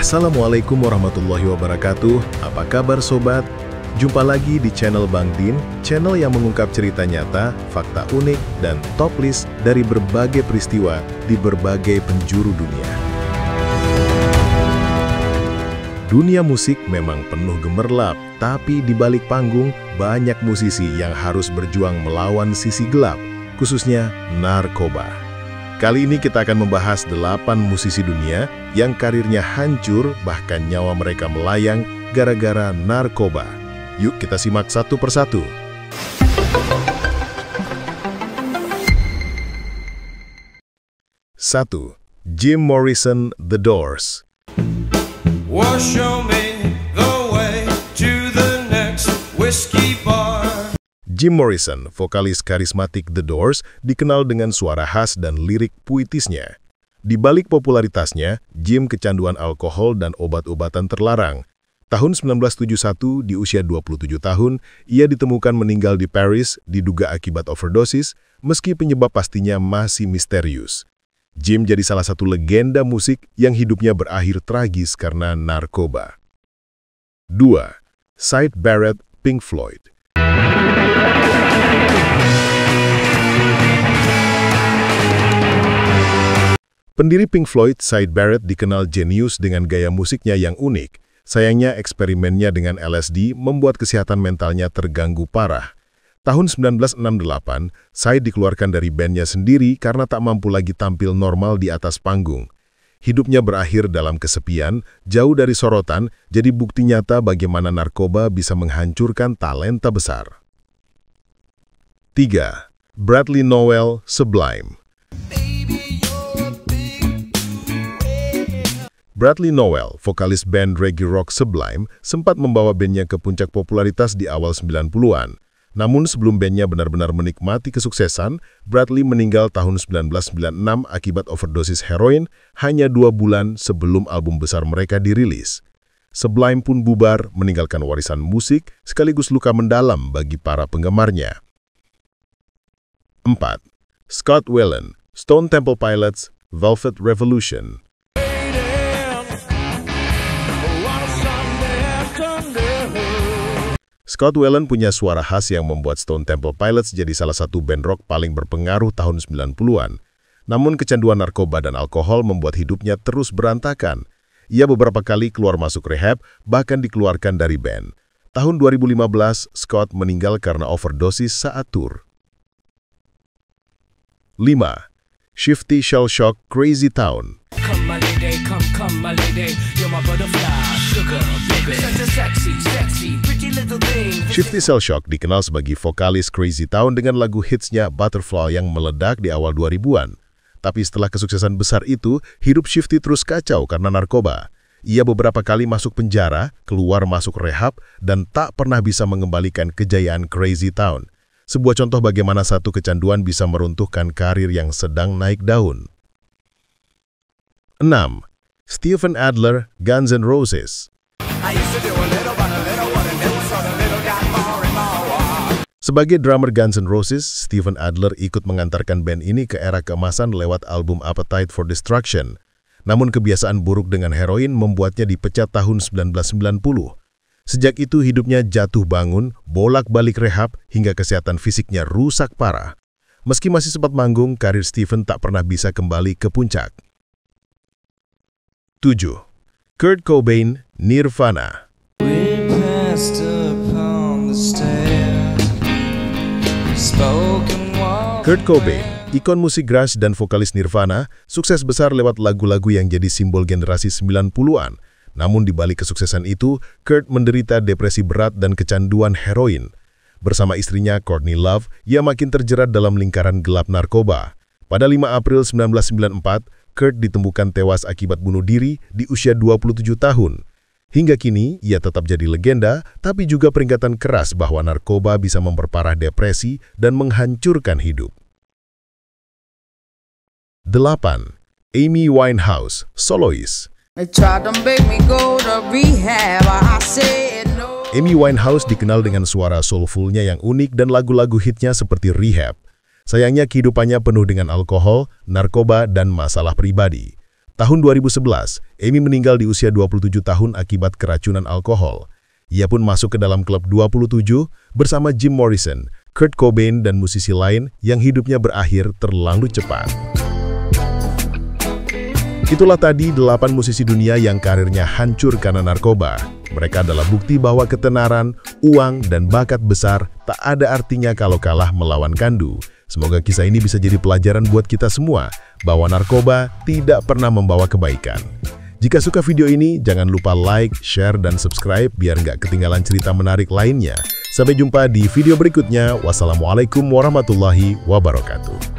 Assalamualaikum warahmatullahi wabarakatuh. Apa kabar sobat? Jumpa lagi di channel Bang Din, channel yang mengungkap cerita nyata, fakta unik, dan top list dari berbagai peristiwa di berbagai penjuru dunia. Dunia musik memang penuh gemerlap, tapi di balik panggung banyak musisi yang harus berjuang melawan sisi gelap, khususnya narkoba. Kali ini kita akan membahas 8 musisi dunia yang karirnya hancur, bahkan nyawa mereka melayang gara-gara narkoba. Yuk kita simak satu persatu. 1. Jim Morrison, The Doors. Show me the way to the next whiskey bar. Jim Morrison, vokalis karismatik The Doors, dikenal dengan suara khas dan lirik puitisnya. Di balik popularitasnya, Jim kecanduan alkohol dan obat-obatan terlarang. Tahun 1971, di usia 27 tahun, ia ditemukan meninggal di Paris, diduga akibat overdosis, meski penyebab pastinya masih misterius. Jim jadi salah satu legenda musik yang hidupnya berakhir tragis karena narkoba. 2. Syd Barrett, Pink Floyd. Pendiri Pink Floyd, Syd Barrett, dikenal jenius dengan gaya musiknya yang unik. Sayangnya eksperimennya dengan LSD membuat kesehatan mentalnya terganggu parah. Tahun 1968, Syd dikeluarkan dari bandnya sendiri karena tak mampu lagi tampil normal di atas panggung. Hidupnya berakhir dalam kesepian, jauh dari sorotan, jadi bukti nyata bagaimana narkoba bisa menghancurkan talenta besar. 3. Bradley Nowell, Sublime. Bradley Nowell, vokalis band reggae rock Sublime, sempat membawa bandnya ke puncak popularitas di awal 90-an. Namun sebelum bandnya benar-benar menikmati kesuksesan, Bradley meninggal tahun 1996 akibat overdosis heroin hanya 2 bulan sebelum album besar mereka dirilis. Sublime pun bubar, meninggalkan warisan musik sekaligus luka mendalam bagi para penggemarnya. 4. Scott Weiland, Stone Temple Pilots, Velvet Revolution. Scott Weiland punya suara khas yang membuat Stone Temple Pilots jadi salah satu band rock paling berpengaruh tahun 90-an. Namun kecanduan narkoba dan alkohol membuat hidupnya terus berantakan. Ia beberapa kali keluar masuk rehab, bahkan dikeluarkan dari band. Tahun 2015, Scott meninggal karena overdosis saat tur. 5. Shifty Shellshock, Crazy Town. Shifty Shellshock dikenal sebagai vokalis Crazy Town dengan lagu hitsnya Butterfly yang meledak di awal 2000-an. Tapi setelah kesuksesan besar itu, hidup Shifty terus kacau karena narkoba. Ia beberapa kali masuk penjara, keluar masuk rehab, dan tak pernah bisa mengembalikan kejayaan Crazy Town. Sebuah contoh bagaimana satu kecanduan bisa meruntuhkan karir yang sedang naik daun. 6. Steven Adler, Guns N' Roses. Sebagai drummer Guns N' Roses, Steven Adler ikut mengantarkan band ini ke era keemasan lewat album Appetite for Destruction. Namun kebiasaan buruk dengan heroin membuatnya dipecat tahun 1990. Sejak itu hidupnya jatuh bangun, bolak-balik rehab, hingga kesehatan fisiknya rusak parah. Meski masih sempat manggung, karir Steven tak pernah bisa kembali ke puncak. 7. Kurt Cobain, Nirvana. Kurt Cobain, ikon musik grunge dan vokalis Nirvana, sukses besar lewat lagu-lagu yang jadi simbol generasi 90-an. Namun di balik kesuksesan itu, Kurt menderita depresi berat dan kecanduan heroin. Bersama istrinya Courtney Love, ia makin terjerat dalam lingkaran gelap narkoba. Pada 5 April 1994, Kurt ditemukan tewas akibat bunuh diri di usia 27 tahun. Hingga kini, ia tetap jadi legenda, tapi juga peringatan keras bahwa narkoba bisa memperparah depresi dan menghancurkan hidup. 8. Amy Winehouse, solois. Amy Winehouse dikenal dengan suara soulfulnya yang unik dan lagu-lagu hitnya seperti Rehab. Sayangnya kehidupannya penuh dengan alkohol, narkoba, dan masalah pribadi. Tahun 2011, Amy meninggal di usia 27 tahun akibat keracunan alkohol. Ia pun masuk ke dalam klub 27 bersama Jim Morrison, Kurt Cobain, dan musisi lain yang hidupnya berakhir terlalu cepat. Itulah tadi 8 musisi dunia yang karirnya hancur karena narkoba. Mereka adalah bukti bahwa ketenaran, uang, dan bakat besar tak ada artinya kalau kalah melawan kandu. Semoga kisah ini bisa jadi pelajaran buat kita semua, bahwa narkoba tidak pernah membawa kebaikan. Jika suka video ini, jangan lupa like, share, dan subscribe biar nggak ketinggalan cerita menarik lainnya. Sampai jumpa di video berikutnya. Wassalamualaikum warahmatullahi wabarakatuh.